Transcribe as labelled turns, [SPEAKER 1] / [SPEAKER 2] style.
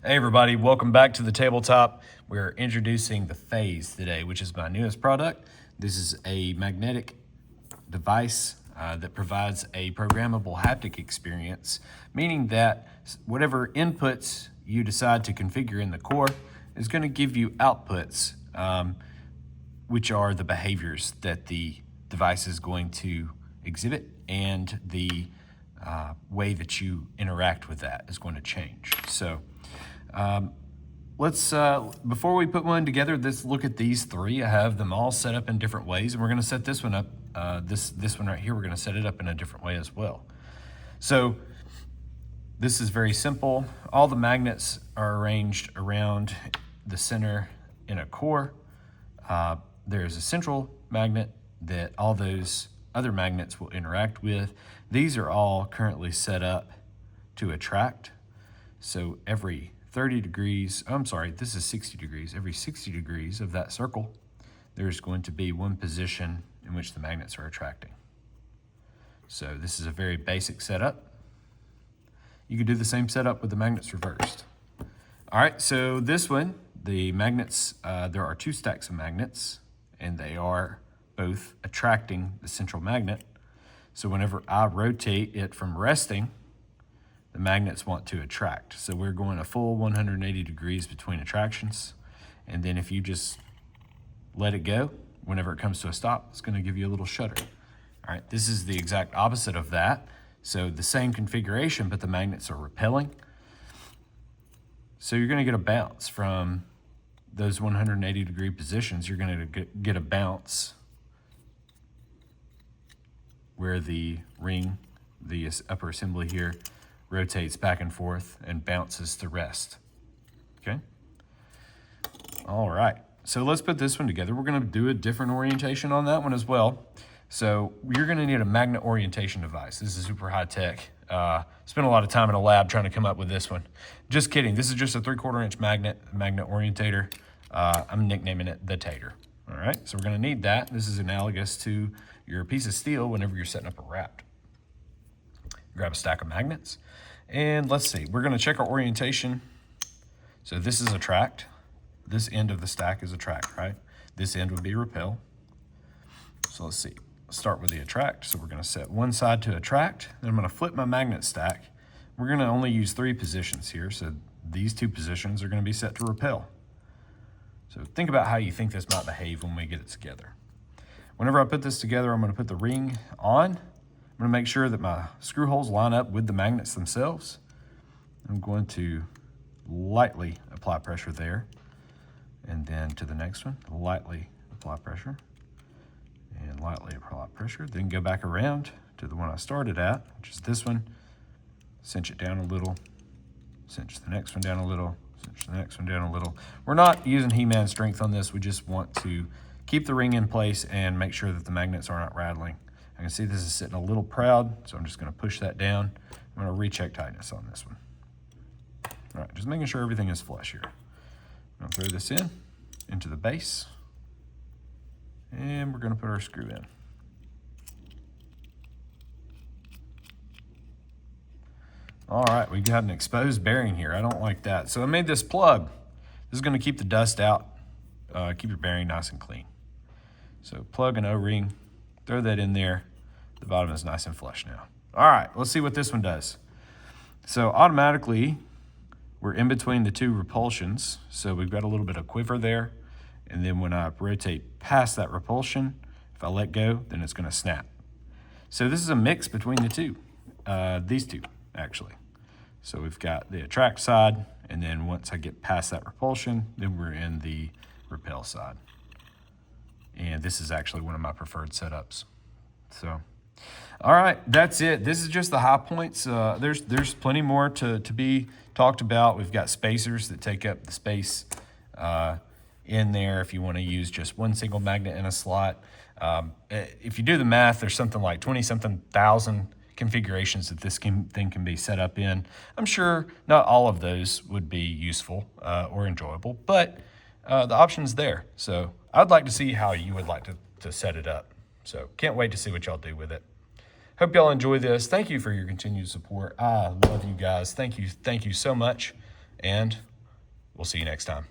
[SPEAKER 1] Hey everybody, welcome back to the tabletop. We're introducing the Phase today, which is my newest product. This is a magnetic device that provides a programmable haptic experience, meaning that whatever inputs you decide to configure in the core is going to give you outputs, which are the behaviors that the device is going to exhibit, and the way that you interact with that is going to change. So let's, before we put one together, let's look at these three. I have them all set up in different ways, and we're going to set this one up, this one right here, we're going to set it up in a different way as well. So this is very simple. All the magnets are arranged around the center in a core. There's a central magnet that all those other magnets will interact with. These are all currently set up to attract. So every 30 degrees, this is 60 degrees. Every 60 degrees of that circle, there's going to be one position in which the magnets are attracting. So this is a very basic setup. You could do the same setup with the magnets reversed. All right, so this one, the magnets, there are two stacks of magnets, and they are both attracting the central magnet. So whenever I rotate it from resting, the magnets want to attract. So we're going a full 180 degrees between attractions. And then if you just let it go, whenever it comes to a stop, it's going to give you a little shudder. All right, this is the exact opposite of that. So the same configuration, but the magnets are repelling. So you're going to get a bounce from those 180 degree positions. You're going to get a bounce where the ring, the upper assembly here, rotates back and forth and bounces to rest. Okay? All right, so let's put this one together. We're going to do a different orientation on that one as well. So you're going to need a magnet orientation device. This is super high tech. Spent a lot of time in a lab trying to come up with this one. Just kidding. This is just a 3/4 inch magnet orientator. I'm nicknaming it the Tater. All right, so we're going to need that. This is analogous to your piece of steel whenever you're setting up a wrap. Grab a stack of magnets, and let's see. We're going to check our orientation. So this is attract. This end of the stack is attract, right? This end would be repel. So let's see. Let's start with the attract. So we're going to set one side to attract. Then I'm going to flip my magnet stack. We're going to only use 3 positions here. So these 2 positions are going to be set to repel. So think about how you think this might behave when we get it together. Whenever I put this together, I'm going to put the ring on. I'm going to make sure that my screw holes line up with the magnets themselves. I'm going to lightly apply pressure there. And then to the next one, lightly apply pressure. And lightly apply pressure. Then go back around to the one I started at, which is this one. Cinch it down a little. Cinch the next one down a little. Cinch the next one down a little. We're not using He-Man strength on this. We just want to keep the ring in place and make sure that the magnets are not rattling. I can see this is sitting a little proud, so I'm just going to push that down. I'm going to recheck tightness on this one. All right, just making sure everything is flush here. I'm going to throw this into the base, and we're going to put our screw in. All right, we got an exposed bearing here. I don't like that. So I made this plug. This is going to keep the dust out, keep your bearing nice and clean. So plug an O-ring, throw that in there. The bottom is nice and flush now. All right, let's see what this one does. So automatically, we're in between the 2 repulsions. So we've got a little bit of quiver there. And then when I rotate past that repulsion, if I let go, then it's going to snap. So this is a mix between the 2, these 2 actually. So we've got the attract side, and then once I get past that repulsion, then we're in the repel side. And this is actually one of my preferred setups. So, all right, that's it. This is just the high points. There's plenty more to be talked about. We've got spacers that take up the space in there if you want to use just one single magnet in a slot. If you do the math, there's something like 20-something thousand configurations that this thing can be set up in. I'm sure not all of those would be useful or enjoyable, but the option's there. So I'd like to see how you would like to set it up. So can't wait to see what y'all do with it. Hope y'all enjoy this. Thank you for your continued support. I love you guys. Thank you so much, and We'll see you next time.